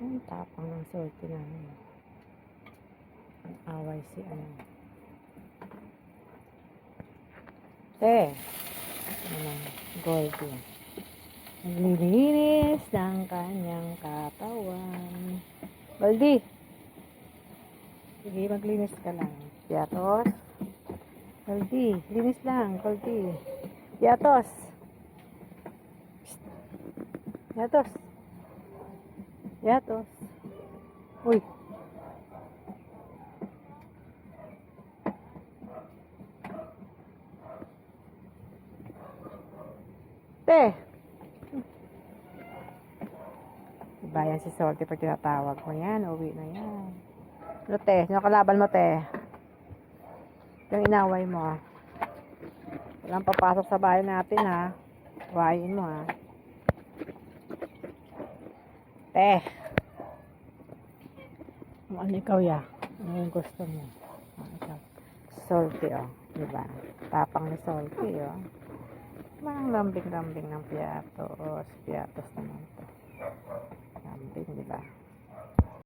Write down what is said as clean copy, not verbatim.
Ang tapang ng sorte namin. Ang away si ano. Goldie. Naglilinis ng kanyang katawan. Goldie! Sige, maglinis ka lang. Piatos. Goldie, linis lang. Goldie. Piatos. Piatos. Piatos. Uy. Te. Diba yan si Salty pag tinatawag mo yan, uwi na yan. Ano te? Sino kalaban mo te? Yung inaway mo. Walang papasok sa bahay natin ha. Wain mo ha. Te. Ano ikaw ya? Ano yung gusto mo? Ikaw. Salty oh. Diba? Tapang ni Salty oh. Parang lambing-lambing ng piatos. Piatos naman.